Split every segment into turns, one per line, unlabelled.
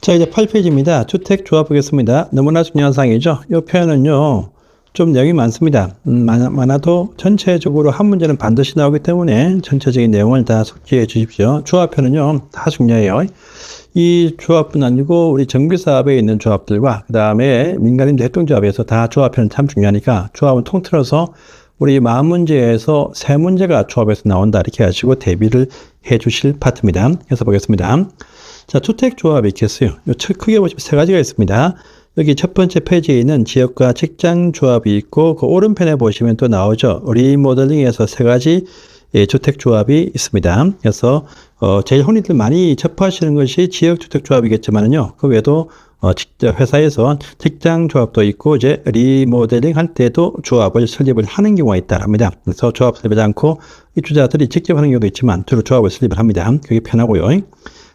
자, 이제 8페이지입니다. 주택 조합 보겠습니다. 너무나 중요한 사항이죠. 이 표현은요, 좀 내용이 많습니다. 많아도 전체적으로 한 문제는 반드시 나오기 때문에 전체적인 내용을 다 숙지해 주십시오. 조합표는요, 다 중요해요. 이 조합뿐 아니고 우리 정비사업에 있는 조합들과 그 다음에 민간임대 협동조합에서 다 조합표는 참 중요하니까 조합은 통틀어서 우리 40문제에서 3문제가 조합에서 나온다 이렇게 하시고 대비를 해 주실 파트입니다. 그래서 보겠습니다. 자, 주택조합이 있겠어요. 크게 보시면 세 가지가 있습니다. 여기 첫 번째 페이지에 있는 지역과 직장 조합이 있고 그 오른편에 보시면 또 나오죠. 리모델링에서 세 가지 주택조합이 있습니다. 그래서 제일 흔히들 많이 접하시는 것이 지역주택조합이겠지만은요. 그 외에도 회사에서 직장조합도 있고 이제 리모델링 할 때도 조합을 설립을 하는 경우가 있다랍니다. 그래서 조합 설립하지 않고 입주자들이 직접 하는 경우도 있지만 주로 조합을 설립을 합니다. 그게 편하고요.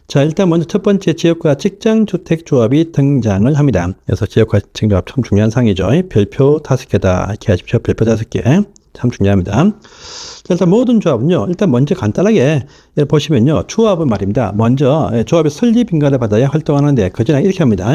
자, 일단 먼저 첫 번째 지역과 직장주택조합이 등장을 합니다. 그래서 지역과 직장조합 참 중요한 상이죠. 별표 5개다 이렇게 하십시오. 별표 5개 참 중요합니다. 자, 일단 모든 조합은요. 일단 먼저 간단하게 보시면요. 조합은 말입니다. 먼저 조합의 설립 인가를 받아야 활동하는데 그 전에 이렇게 합니다.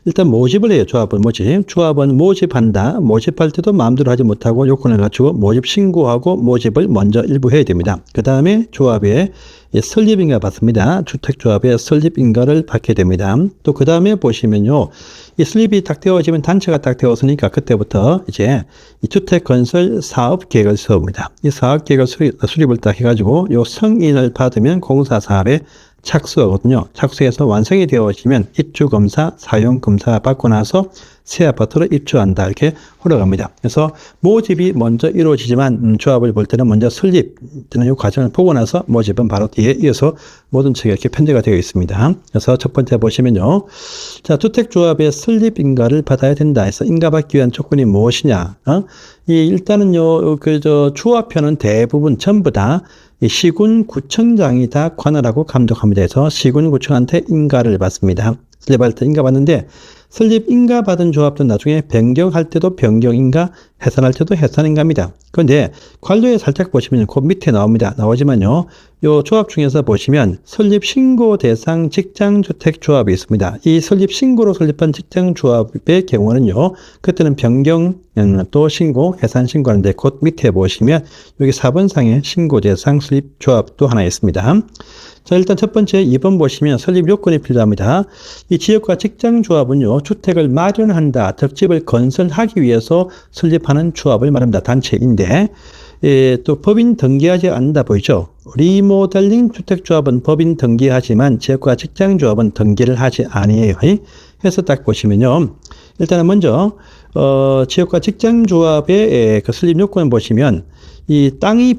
일단 모집을 해요. 조합은 모집. 조합은 모집한다. 모집할 때도 마음대로 하지 못하고 요건을 갖추고 모집 신고하고 모집을 먼저 일부 해야 됩니다. 그 다음에 조합의 설립인가 받습니다. 주택조합의 설립인가를 받게 됩니다. 또 그 다음에 보시면요. 이 설립이 딱 되어지면 단체가 딱 되었으니까 그때부터 이제 이 주택건설 사업계획을 세웁니다. 이 사업계획을 수립을 딱 해가지고 요 승인을 받으면 공사사업에 착수하거든요. 착수해서 완성이 되어지면 입주검사, 사용검사 받고 나서 새 아파트로 입주한다. 이렇게 흘러갑니다. 그래서 모집이 먼저 이루어지지만 조합을 볼 때는 먼저 설립 되는 이 과정을 보고 나서 모집은 바로 뒤에 이어서 모든 책에 이렇게 편제가 되어 있습니다. 그래서 첫 번째 보시면요. 자, 주택조합의 설립인가를 받아야 된다 해서 인가받기 위한 조건이 무엇이냐. 일단은요, 조합표는 대부분 전부 다 시군 구청장이 다 관할하고 감독합니다. 해서 시군 구청한테 인가를 받습니다. 설립할 때 인가 받는데 설립 인가 받은 조합도 나중에 변경할 때도 변경인가, 해산할 때도 해산인가입니다. 그런데 관료에 살짝 보시면 그 밑에 나옵니다. 나오지만요. 요 조합 중에서 보시면 설립 신고 대상 직장주택 조합이 있습니다. 이 설립 신고로 설립한 직장 조합의 경우는요. 그때는 변경 또 신고, 해산 신고하는데 그 밑에 보시면 여기 4번상에 신고 대상 설립 조합도 하나 있습니다. 자, 일단 첫 번째 2번 보시면 설립 요건이 필요합니다. 이 지역과 직장조합은요, 주택을 마련한다, 덕집을 건설하기 위해서 설립하는 조합을 말합니다. 단체인데, 또 법인 등기하지 않는다 보이죠? 리모델링 주택조합은 법인 등기하지만 지역과 직장조합은 등기를 하지 아니에요. 해서 딱 보시면요. 일단은 먼저, 지역과 직장조합의 그 설립 요건을 보시면 이 땅이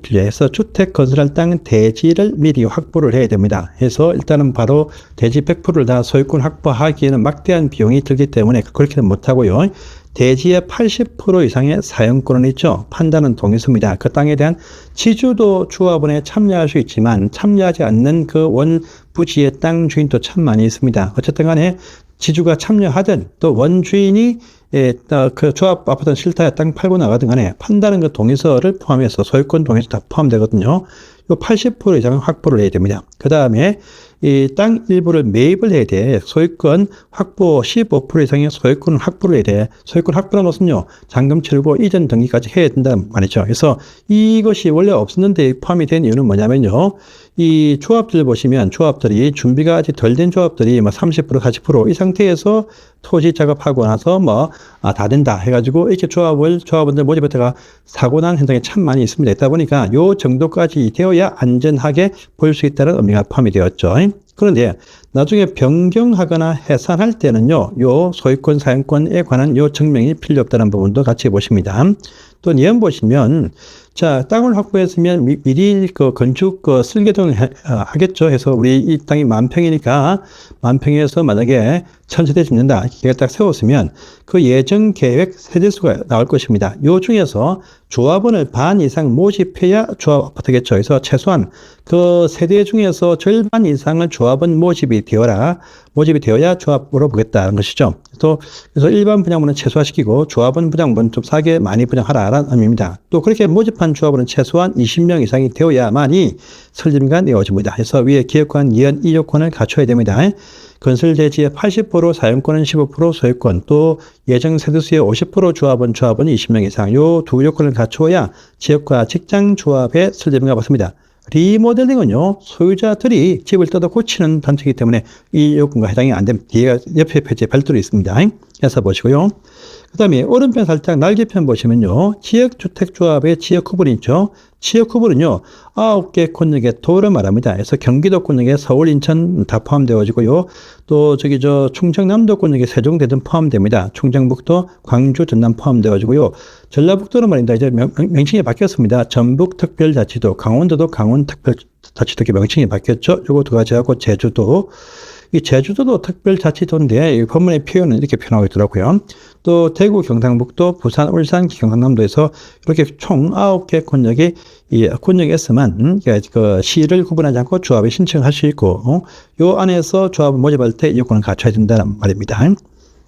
필요해서 주택 건설할 땅 대지를 미리 확보를 해야 됩니다. 해서 일단은 바로 대지 100%를 다 소유권 확보하기에는 막대한 비용이 들기 때문에 그렇게는 못하고요. 대지의 80% 이상의 사용권은 있죠. 판단은 동의서입니다. 그 땅에 대한 지주도 조합원에 참여할 수 있지만 참여하지 않는 그 원부지의 땅 주인도 참 많이 있습니다. 어쨌든 간에 지주가 참여하든 또 원주인이 그 조합 아파트는 싫다 땅 팔고 나가든 간에 판다는 그 동의서를 포함해서 소유권 동의서 다 포함되거든요. 요 80% 이상은 확보를 해야 됩니다. 그 다음에 이 땅 일부를 매입을 해야 돼. 소유권 확보 15% 이상의 소유권 확보를 해야 돼. 소유권 확보라는 것은요, 잔금 치르고 이전 등기까지 해야 된다는 말이죠. 그래서 이것이 원래 없었는데 포함이 된 이유는 뭐냐면요. 이 조합들 보시면 조합들이 준비가 아직 덜 된 조합들이 30%, 40% 이 상태에서 토지 작업하고 나서 다 된다 해가지고 이렇게 조합원들 모집했다가 사고 난 현장이 참 많이 있습니다. 있다 보니까 요 정도까지 되어야 안전하게 볼 수 있다는 의미가 포함이 되었죠. 그런데 나중에 변경하거나 해산할 때는요, 요 소유권 사용권에 관한 요 증명이 필요 없다는 부분도 같이 보십니다. 또 예언 보시면, 자, 땅을 확보했으면 미리 그 건축 설계도를 하겠죠. 해서 우리 이 땅이 10,000평이니까 10,000평에서 만약에 1,000세대 짓는다. 계획 딱 세웠으면 그 예정 계획 세대수가 나올 것입니다. 요 중에서 조합원을 반 이상 모집해야 조합 아파트겠죠. 그래서 최소한 그 세대 중에서 절반 이상을 조합원 모집이 되어야 조합으로 보겠다는 것이죠. 그래서 일반 분양분은 최소화시키고 조합원 분양분 좀 싸게 많이 분양하라는 의미입니다. 또 그렇게 모집한 조합원은 최소한 20명 이상이 되어야만이 설립인가 내어집니다. 그래서 위에 기획관 이연 이 요건을 갖춰야 됩니다. 건설 대지의 80% 사용권은 15% 소유권 또 예정 세대수의 50% 조합원 20명 이상 요 두 요건을 갖추어야 지역과 직장 조합의 설립인가 받습니다. 리모델링은요 소유자들이 집을 뜯어 고치는 단체이기 때문에 이 요건과 해당이 안 됩니다. 뒤에 옆에 표지에 별도로 있습니다. 해서 보시고요. 그 다음에 오른편 살짝 날개편 보시면요. 지역주택조합의 지역구분이 있죠. 지역구분은요. 9개 권역의 도를 말합니다. 그래서 경기도 권역에 서울, 인천 다 포함되어지고요. 또 충청남도 권역에 세종, 대전 포함됩니다. 충청북도, 광주, 전남 포함되어지고요. 전라북도는 말입니다. 이제 명칭이 바뀌었습니다. 전북특별자치도, 강원도도 강원특별자치도 이렇게 명칭이 바뀌었죠. 요거 두 가지하고 제주도. 이 제주도도 특별자치도인데 이 법문의 표현은 이렇게 표현하고 있더라고요. 또 대구, 경상북도, 부산, 울산, 경상남도에서 이렇게 총 9개 권역이 이 권역에서만 그 시를 구분하지 않고 조합에 신청할 수 있고 요 안에서 조합을 모집할 때 이 요건을 갖춰야 된다는 말입니다.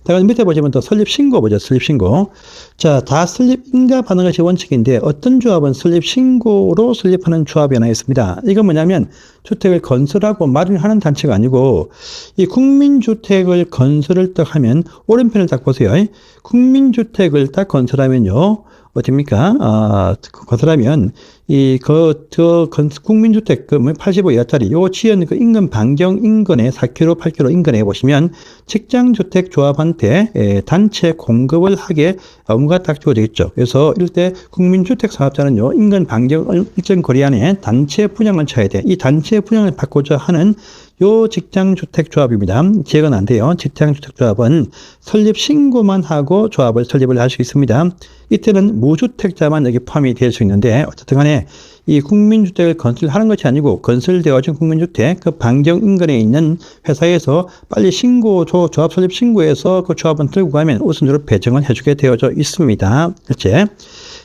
자, 밑에 보시면 또 설립 신고 보죠. 설립 신고. 자, 다 설립 인가받는 것이 원칙인데 어떤 조합은 설립 신고로 설립하는 조합이 하나 있습니다. 이건 뭐냐면 주택을 건설하고 마련하는 단체가 아니고 이 국민주택을 건설을 딱 하면 오른편을 딱 보세요. 국민주택을 딱 건설하면요. 어딥니까? 건설하면 국민주택 85 이하짜리 요 지연 인근 반경 인근에 4km, 8km 인근에 보시면 직장주택 조합한테 단체 공급을 하게 의무가 딱 주어져 있죠. 그래서 이럴 때 국민주택 사업자는요 인근 반경 일정 거리 안에 단체 분양을 쳐야 돼. 이 단체 분양을 받고자 하는 요 직장주택조합입니다. 지역은 안 돼요. 직장주택조합은 설립 신고만 하고 조합을 설립을 할 수 있습니다. 이때는 무주택자만 여기 포함이 될 수 있는데 어쨌든 간에 이 국민주택을 건설하는 것이 아니고 건설되어진 국민주택 그 반경 인근에 있는 회사에서 빨리 조합 설립 신고해서 그 조합은 들고 가면 우선적으로 배정을 해주게 되어져 있습니다. 실제.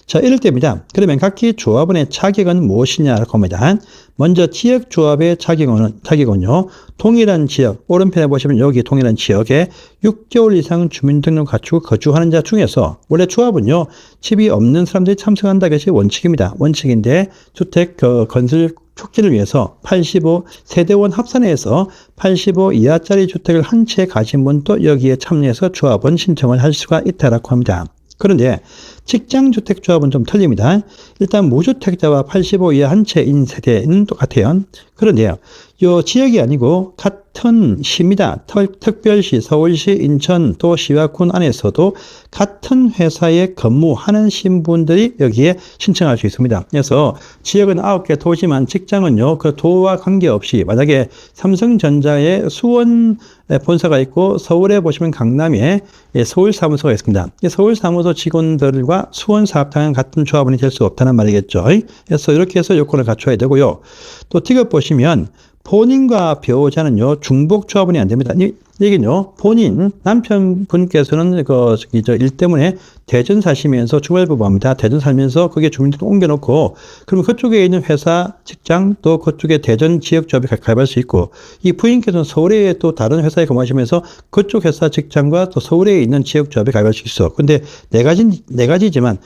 자, 이럴 때입니다. 그러면 각기 조합원의 자격은 무엇이냐라고 합니다. 먼저 지역조합의 자격은요, 동일한 지역, 오른편에 보시면 여기 동일한 지역에 6개월 이상 주민등록을 갖추고 거주하는 자 중에서, 원래 조합은요, 집이 없는 사람들이 참석한다는 것이 원칙입니다. 원칙인데, 주택 건설 촉진을 위해서 85세대원 합산해서 85 이하짜리 주택을 한 채 가진 분도 여기에 참여해서 조합원 신청을 할 수가 있다라고 합니다. 그런데 직장주택조합은 좀 틀립니다. 일단 무주택자와 85 이하 한 채인 세대는 똑같아요. 그런데요, 요 지역이 아니고 같은 시입니다. 특별시, 서울시, 인천, 또 시와 군 안에서도 같은 회사에 근무하는 신분들이 여기에 신청할 수 있습니다. 그래서 지역은 9개 도시만 직장은요, 그 도와 관계없이 만약에 삼성전자의 수원 본사가 있고 서울에 보시면 강남에 서울 사무소가 있습니다. 서울 사무소 직원들과 수원 사업장은 같은 조합원이 될 수 없다는 말이겠죠. 그래서 이렇게 해서 요건을 갖춰야 되고요. 또 티귿 보시면 본인과 배우자는요, 중복 조합원이 안 됩니다. 이게요, 남편분께서는 일 때문에 대전 사시면서 주말부부합니다. 대전 살면서 거기에 주민등록 옮겨놓고, 그러면 그쪽에 있는 회사, 직장, 또 그쪽에 대전 지역 조합에 가입할 수 있고, 이 부인께서는 서울에 또 다른 회사에 근무하시면서 그쪽 회사 직장과 또 서울에 있는 지역 조합에 가입할 수 있어. 근데 네 가지지만,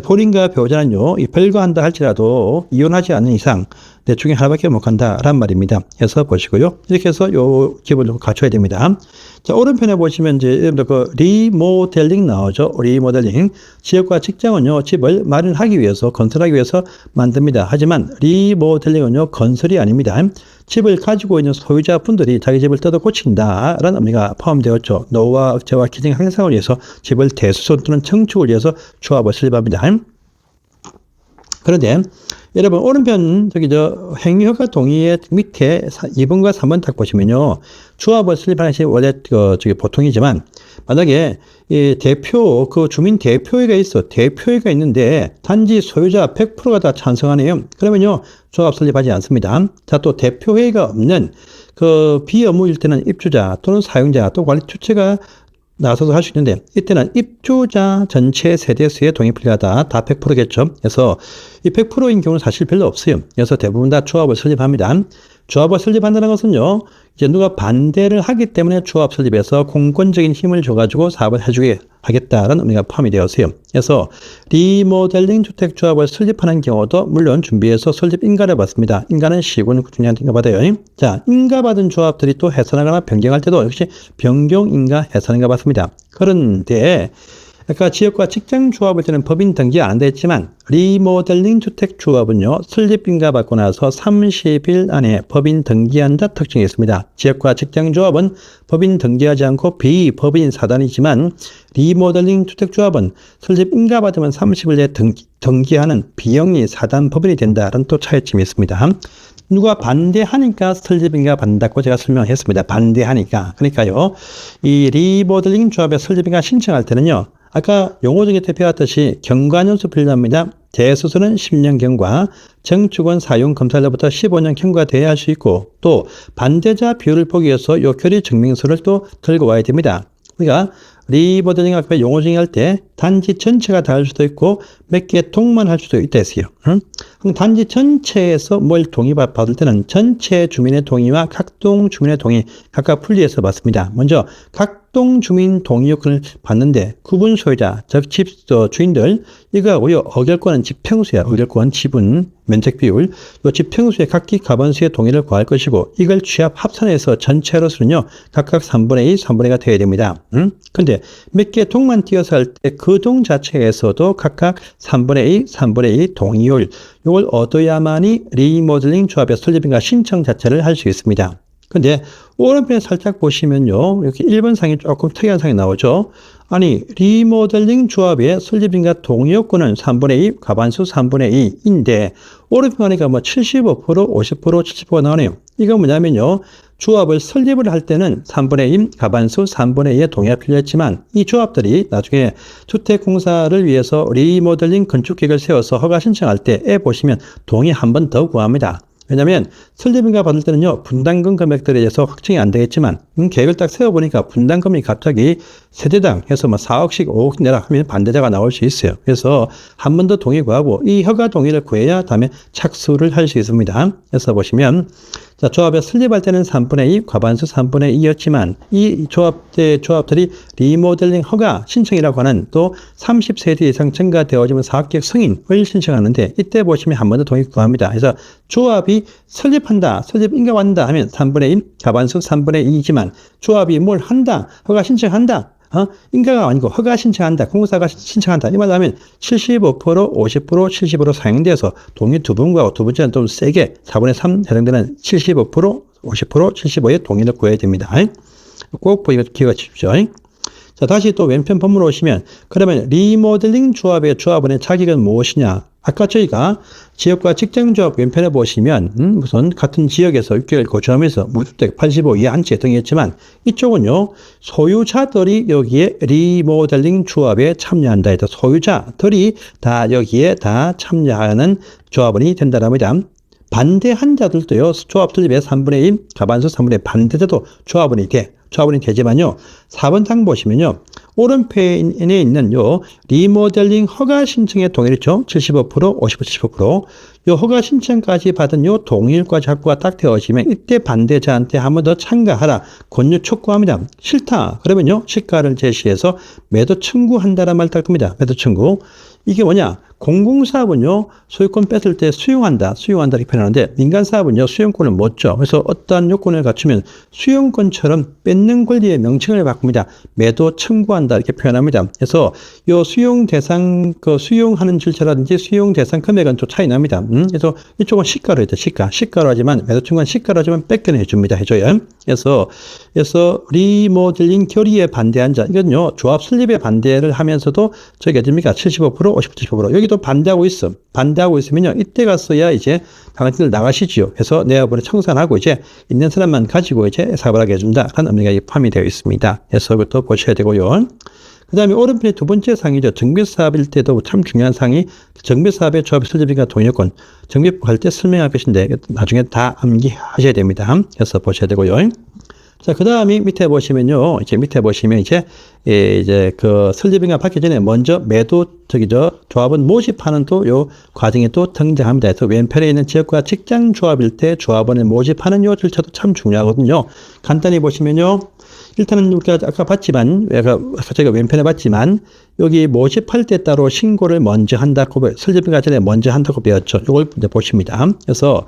본인과 배우자는요, 별거한다 할지라도 이혼하지 않는 이상, 내 중에 하나밖에 못 간다란 말입니다. 해서 보시고요. 이렇게 해서 요 기본을 갖춰야 됩니다. 자, 오른편에 보시면 이제 리모델링 나오죠. 리모델링. 지역과 직장은요, 집을 마련하기 위해서, 건설하기 위해서 만듭니다. 하지만 리모델링은요, 건설이 아닙니다. 집을 가지고 있는 소유자분들이 자기 집을 뜯어 고친다라는 의미가 포함되었죠. 노후와 억제와 기능 향상을 위해서 집을 대수선 또는 청축을 위해서 조합을 설립합니다. 그런데 여러분 오른편 행위허가 동의의 밑에 2번과 3번 딱 보시면요, 조합을 설립하는 것이 원래 보통이지만 만약에 이 주민 대표회가 대표회가 있는데 단지 소유자 100%가 다 찬성하네요. 그러면요, 조합 설립하지 않습니다. 자, 또 대표회가 없는 비업무일 때는 입주자 또는 사용자 또 관리 주체가 나서서 할 수 있는데, 이때는 입주자 전체 세대수에 동의 불가하다. 다 100%겠죠. 그래서 이 100%인 경우는 사실 별로 없어요. 그래서 대부분 다 조합을 설립합니다. 조합을 설립한다는 것은요, 이제 누가 반대를 하기 때문에 조합 설립에서 공권적인 힘을 줘가지고 사업을 해주게 하겠다는 의미가 포함이 되어 있어요. 그래서 리모델링 주택조합을 설립하는 경우도 물론 준비해서 설립 인가를 받습니다. 인가는 시군 중요한 인가 받아요. 자, 인가 받은 조합들이 또 해산하거나 변경할 때도 역시 변경 인가, 해산 인가 받습니다. 그런데 아까 지역과 직장 조합을 때는 법인 등기 안 됐지만 리모델링 주택 조합은요, 설립 인가 받고 나서 30일 안에 법인 등기한다 특징이 있습니다. 지역과 직장 조합은 법인 등기하지 않고 비법인 사단이지만 리모델링 주택 조합은 설립 인가 받으면 30일 내에 등기하는 비영리 사단 법인이 된다는 또 차이점이 있습니다. 누가 반대하니까 설립인가 받는다고 제가 설명했습니다. 반대하니까. 그러니까요, 이 리모델링 조합의 설립인가 신청할 때는요, 아까 용어 중에 대표했듯이 경과연수 필요합니다. 대수술은 10년 경과, 정축원 사용 검사일로부터 15년 경과돼야 할 수 있고, 또 반대자 비율을 보기 위해서 요결의 증명서를 또 들고 와야 됩니다. 그러니까 리모델링 앞에 용어 중에 할 때 단지 전체가 다 할 수도 있고 몇 개 동만 할 수도 있다 했어요. 그럼 단지 전체에서 뭘 동의받을 때는 전체 주민의 동의와 각동 주민의 동의 각각 분리해서 받습니다. 먼저 각동 주민 동의 요건을 받는데 구분 소유자, 즉 주인들 이거하고요. 어결권은 집평수야. 어결권, 지분, 면적 비율, 요 집평수의 각기 가반수의 동의를 구할 것이고 이걸 취합 합산해서 전체로서는요. 각각 3분의 2, 3분의 2가 되어야 됩니다. 근데 몇 개 동만 띄어서 할 때 그 동 자체에서도 각각 3분의 2, 3분의 2 동의율 이걸 얻어야만이 리모델링 조합의 설립인가 신청 자체를 할 수 있습니다. 근데 오른편에 살짝 보시면요. 이렇게 1번 상이 조금 특이한 상이 나오죠. 아니 리모델링 조합의 설립인가 동의요건은 3분의 2, 가반수 3분의 2인데 오른편 가니까 뭐 75%, 50%, 70%가 나오네요. 이거 뭐냐면요. 조합을 설립을 할 때는 3분의 2, 가반수 3분의 2의 동의가 필요했지만 이 조합들이 나중에 주택공사를 위해서 리모델링 건축계획을 세워서 허가 신청할 때에 보시면 동의 한 번 더 구합니다. 왜냐하면 설립인가 받을 때는요 분담금 금액들에 대해서 확정이 안 되겠지만 계획을 딱 세워보니까 분담금이 갑자기 세대당 해서 뭐 4억씩 5억 내라 하면 반대자가 나올 수 있어요. 그래서 한 번 더 동의 구하고 이 허가 동의를 구해야 다음에 착수를 할 수 있습니다. 그래서 보시면 자, 조합에 설립할 때는 3분의 2, 과반수 3분의 2였지만 이 조합들이 리모델링 허가 신청이라고 하는 또 30세대 이상 증가되어지면 사업계획 승인을 신청하는데 이때 보시면 한 번 더 동의 구합니다. 그래서 조합이 설립한다, 설립 인가받는다 하면 3분의 1, 과반수 3분의 2이지만 조합이 뭘 한다, 허가 신청한다, 인가가 아니고 허가 신청한다, 공사가 신청한다. 이 말로 하면 75%, 50%, 70% 사용돼서 동의 두 번 구하고 두 번째는 좀 세게 4분의 3 해당되는 75%, 50%, 75의 동의를 구해야 됩니다. 꼭 기억해 주십시오. 자, 다시 또 왼편 본문 오시면 그러면 리모델링 조합의 조합원의 자격은 무엇이냐? 아까 저희가 지역과 직장조합 왼편에 보시면 우선 같은 지역에서 6개월 거주하면서 무주택 85 이하 한 채 등이 있지만 이쪽은요 소유자들이 여기에 리모델링 조합에 참여한다 해서 소유자들이 다 여기에 다 참여하는 조합원이 된다는 겁니다. 반대한 자들도요 조합 설립의 3분의 1 가반수 3분의 1 반대자도 조합원이 되지만요 4번 장 보시면요 오른편에 있는 요 리모델링 허가 신청의 동의율이죠. 75%, 50%, 75%. 요 허가 신청까지 받은 요 동의율까지 확보가 딱 되어지면 이때 반대자한테 한 번 더 참가하라 권유 촉구합니다. 싫다. 그러면요 시가를 제시해서 매도 청구한다는 말 딱 듭니다. 매도 청구. 이게 뭐냐? 공공사업은요, 소유권 뺏을 때 수용한다 이렇게 표현하는데, 민간사업은요, 수용권을 못 줘. 그래서 어떠한 요건을 갖추면 수용권처럼 뺏는 권리의 명칭을 바꿉니다. 매도 청구한다 이렇게 표현합니다. 그래서 요 수용 대상, 수용하는 질차라든지 수용 대상 금액은 또 차이 납니다. 그래서 이쪽은 시가로 해도 시가로 하지만, 매도 청구는 시가로 하지만 뺏겨내 줍니다. 해줘요. 그래서 리모델링 결의에 반대한 자, 이건요, 조합 설립에 반대를 하면서도 저기 어딥니까? 75%, 50%, 70%. 여기도 반대하고 있으면요, 이때 갔어야 이제 당신들 나가시지요. 그래서 내화번호 청산하고 이제 있는 사람만 가지고 이제 사업을 하게 해준다. 라는 의미가 포함이 되어 있습니다. 그래서 그것도 보셔야 되고요. 그 다음에 오른편에 두 번째 상이죠. 정비사업일 때도 참 중요한 상이 정비사업의 조합 설립인가 동의요건. 정비할 때 설명할 것인데 나중에 다 암기하셔야 됩니다. 그래서 보셔야 되고요. 자, 그 다음에 밑에 보시면요. 밑에 보시면 이제 그 설립인가 받기 전에 먼저 조합원 모집하는 또 요 과정이 또 등장합니다. 그래서 왼편에 있는 지역과 직장 조합일 때 조합원을 모집하는 요 절차도 참 중요하거든요. 간단히 보시면요. 일단은 우리가 아까 봤지만, 제가 왼편에 봤지만, 여기 모집할 때 따로 신고를 먼저 한다고, 설립인가 전에 먼저 한다고 배웠죠. 이걸 이제 보십니다. 그래서,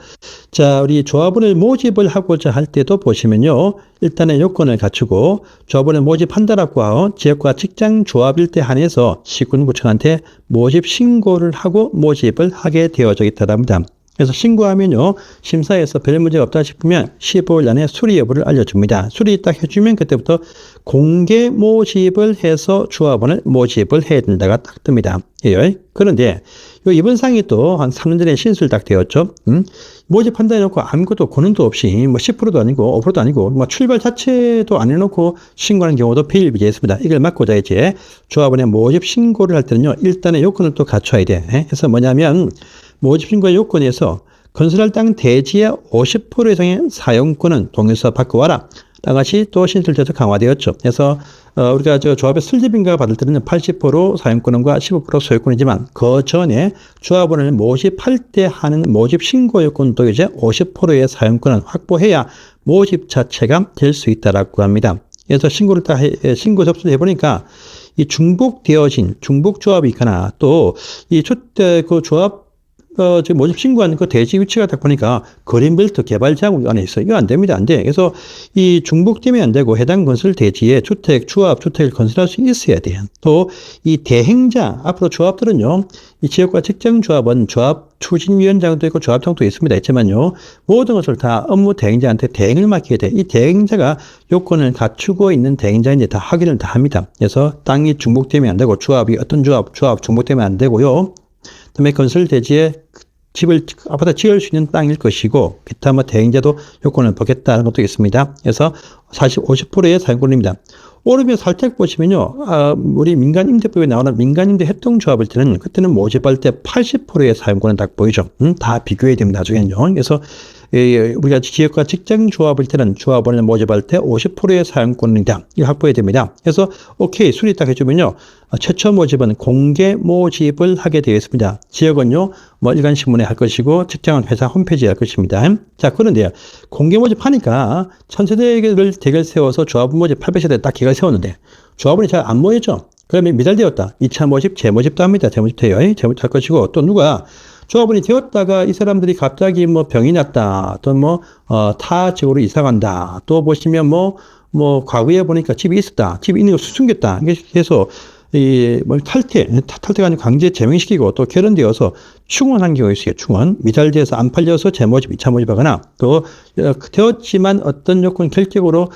자, 우리 조합원을 모집을 하고자 할 때도 보시면요. 일단은 요건을 갖추고, 조합원을 모집한다라고 하고, 지역과 직장 조합일 때 한해서 시군구청한테 모집 신고를 하고 모집을 하게 되어져 있다랍니다. 그래서 신고하면요, 심사에서 별 문제가 없다 싶으면 15일 안에 수리 여부를 알려줍니다. 수리 딱 해주면 그때부터 공개 모집을 해서 조합원을 모집을 해야 된다가 딱 뜹니다. 예. 그런데 이번 상이 또 한 3년 전에 신설 딱 되었죠. 모집한다 해놓고 아무것도 권한도 없이 뭐 10%도 아니고 5%도 아니고 뭐 출발 자체도 안 해놓고 신고하는 경우도 비일비재했습니다. 이걸 막고자 이제 조합원의 모집 신고를 할 때는요, 일단의 요건을 또 갖춰야 돼. 그래서 뭐냐면 모집 신고의 요건에서 건설할 땅 대지의 50% 이상의 사용권은 동일서 바꿔와라. 나같이 또 신설돼서 강화되었죠. 그래서 우리가 조합의 설립인가 받을 때는 80% 사용권과 15% 소유권이지만 그 전에 조합원을 모집할 때 하는 모집 신고 요건도 이제 50%의 사용권을 확보해야 모집 자체가 될 수 있다라고 합니다. 그래서 신고 접수를 해보니까 이 중복되어진 중복조합이 있거나 또 이 그 조합 지금 모집 신고한 그 대지 위치가 딱 보니까 그린벨트 개발자국 안에 있어요. 이거 안 됩니다. 안 돼. 그래서 이 중복되면 안 되고 해당 건설 대지에 주택을 건설할 수 있어야 돼요. 또 이 대행자, 앞으로 조합들은요, 이 지역과 직장 조합은 조합 추진위원장도 있고 조합장도 있습니다. 있지만요, 모든 것을 다 업무 대행자한테 대행을 맡기게 돼. 이 대행자가 요건을 갖추고 있는 대행자인지 다 확인을 다 합니다. 그래서 땅이 중복되면 안 되고 어떤 조합 중복되면 안 되고요. 그다음에 건설 대지에 아파트 지을 수 있는 땅일 것이고, 기타 대행자도 요건을 보겠다는 것도 있습니다. 그래서 50%의 사용권입니다. 오르면 살짝 보시면요, 우리 민간임대법에 나오는 민간임대 협동조합일 때는, 그때는 모집할 때 80%의 사용권은 딱 보이죠. 다 비교해야 됩니다, 나중에는요. 그래서 우리가 지역과 직장 조합일 때는 조합원을 모집할 때 50%의 사용권이다. 이거 확보해야 됩니다. 그래서 오케이, 수리 딱 해주면요, 최초 모집은 공개 모집을 하게 되어 있습니다. 지역은요, 일간신문에 할 것이고, 직장은 회사 홈페이지에 할 것입니다. 자, 그런데 공개 모집하니까 천세대를 대결 세워서 조합원 모집 800세대 딱 기획을 세웠는데 조합원이 잘 안 모였죠. 그러면 미달되었다. 2차 모집, 재모집도 합니다. 재모집 돼요. 재모집 할 것이고, 또 누가 조합원이 되었다가 이 사람들이 갑자기 병이 났다. 또 타 지역으로 이사 간다. 또 보시면 과거에 보니까 집이 있었다. 집이 있는 걸 숨겼다. 이렇게 해서 탈퇴가 아니고 강제 제명시키고 또 결혼되어서 충원한 경우가 있어요. 충원. 미달돼서 안 팔려서 재모집, 2차 모집하거나 또 되었지만 어떤 요건 결격으로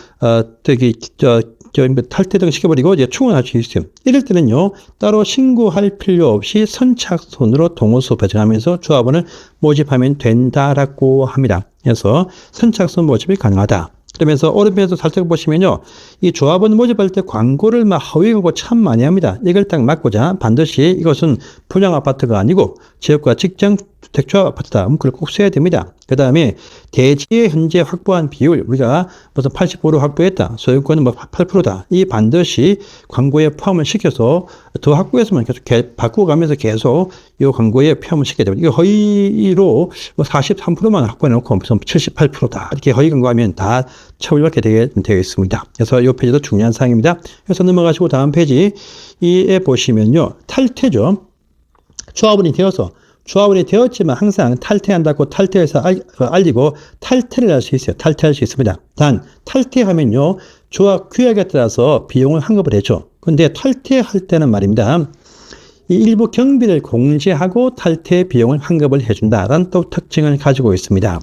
탈퇴 등 시켜버리고 이제 충원할 수 있어요. 이럴 때는요, 따로 신고할 필요 없이 선착순으로 동호수 배정하면서 조합원을 모집하면 된다라고 합니다. 그래서 선착순 모집이 가능하다. 그러면서 오른편에서 살짝 보시면요, 이 조합원 모집할 때 광고를 허위 광고 참 많이 합니다. 이걸 딱 막고자 반드시 이것은 분양 아파트가 아니고 지역과 직장 주택조합 아파트다. 그걸 꼭 써야 됩니다. 그 다음에 대지에 현재 확보한 비율, 우리가 무슨 80% 확보했다. 소유권은 8%다. 이 반드시 광고에 포함을 시켜서 더 확보했으면 계속 바꾸어가면서 계속 이 광고에 포함을 시켜야 됩니다. 이거 허위로 43%만 확보해놓고 무슨 78%다. 이렇게 허위 광고하면 다 처벌받게 되어 있습니다. 그래서 이 페이지도 중요한 사항입니다. 그래서 넘어가시고 다음 페이지 이에 보시면요, 탈퇴죠. 조합원이 되었지만 항상 탈퇴한다고 탈퇴해서 알리고 탈퇴를 할 수 있어요. 탈퇴할 수 있습니다. 단 탈퇴하면요, 조합 규약에 따라서 비용을 환급을 해줘. 근데 탈퇴할 때는 말입니다, 이 일부 경비를 공제하고 탈퇴 비용을 환급을 해준다라는 또 특징을 가지고 있습니다.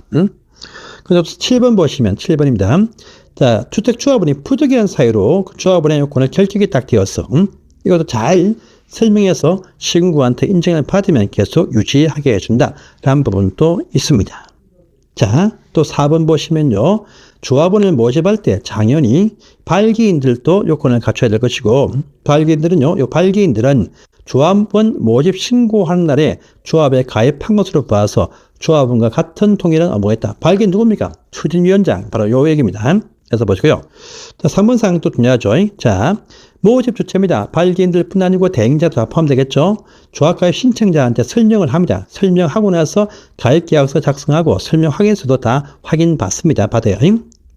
그래서 7번 보시면 7번입니다. 자, 주택조합원이 부득이한 사유로 조합원의 요건을 결격이 딱 되었어. 이것도 잘 설명해서 시군구한테 인정을 받으면 계속 유지하게 해준다 라는 부분도 있습니다. 자, 또 4번 보시면요, 조합원을 모집할 때 당연히 발기인들도 요건을 갖춰야 될 것이고, 발기인들은 조합원 모집 신고하는 날에 조합에 가입한 것으로 봐서 조합원과 같은 통일은 업무했다. 발기인 누굽니까? 추진위원장, 바로 요 얘기입니다. 해서 보시고요. 자, 3번 사항 또 중요하죠. 자, 모집 주체입니다. 발기인들 뿐 아니고 대행자도 다 포함되겠죠. 조합가입 신청자한테 설명을 합니다. 설명하고 나서 가입계약서 작성하고 설명 확인서도 다 확인받습니다. 받아요.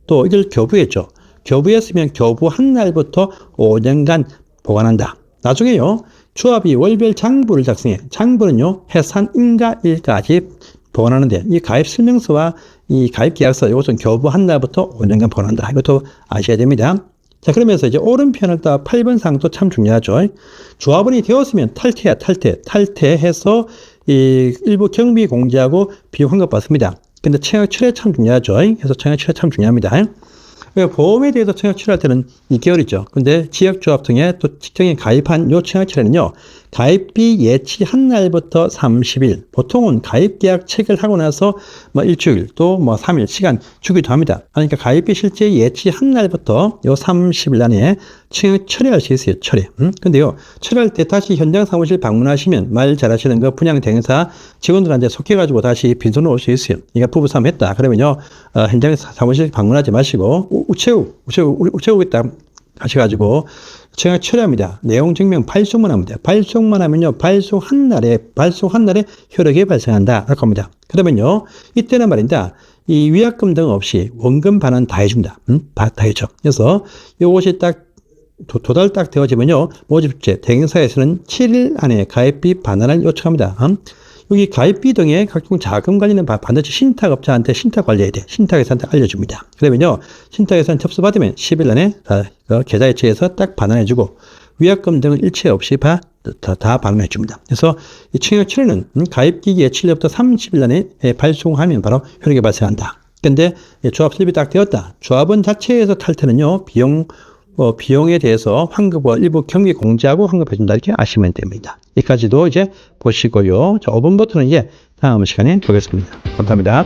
또 이걸 교부했죠. 교부했으면 교부한 날부터 5년간 보관한다. 나중에요. 조합이 월별 장부를 작성해. 장부는요. 해산 인가일까지 보관하는데 이 가입 설명서와 이 가입 계약서 이것은 교부한 날부터 5년간 보관한다. 이것도 아셔야 됩니다. 자, 그러면서 이제 오른편을 따 8번 사항도 참 중요하죠. 조합원이 되었으면 탈퇴야, 탈퇴. 탈퇴해서 이 일부 경비 공제하고 비용 환급 받습니다. 근데 청약 철회 참 중요하죠. 그래서 청약 철회 참 중요합니다. 보험에 대해서 청약 철회할 때는 2개월이죠. 근데 지역조합 등에 또 직장에 가입한 요 청약 철회는요. 가입비 예치한 날부터 30일. 보통은 가입계약 체결하고 나서 뭐 일주일 또 뭐 3일 시간 주기도 합니다. 그러니까 가입비 실제 예치한 날부터 요 30일 안에 청약 철회할 수 있어요. 철회. 근데요. 철회할 때 다시 현장 사무실 방문하시면 말 잘하시는 거 분양 대행사 직원들한테 속해가지고 다시 빈손으로 올 수 있어요. 그러니까 부부싸움 했다. 그러면요. 현장 사무실 방문하지 마시고 우체국 있다 하셔가지고 청약 철회합니다. 내용 증명 발송만 합니다. 발송만 하면요. 발송한 날에 효력이 발생한다. 할 겁니다. 그러면요. 이때는 말입니다. 이 위약금 등 없이 원금 반환 다 해줍니다. 다 해줘. 그래서 이것이 딱 도달 딱 되어지면요. 모집주체 대행사에서는 7일 안에 가입비 반환을 요청합니다. 여기 가입비 등의 각종 자금 관리는 반드시 신탁업자한테 신탁 관리해야 돼. 신탁회사한테 알려줍니다. 그러면요. 신탁회사는 접수받으면 10일 안에 계좌이체해서 딱 반환해주고 위약금 등은 일체 없이 다 반환해줍니다. 그래서 이 청약 철회는 가입기기 예치일부터 30일 안에 발송하면 바로 효력이 발생한다. 근데 조합 설립이 딱 되었다. 조합원 자체에서 탈퇴는요. 비용에 대해서 환급과 일부 경비 공제하고 환급해준다. 이렇게 아시면 됩니다. 여기까지도 이제 보시고요. 자, 5번부터는 이제 다음 시간에 보겠습니다. 감사합니다.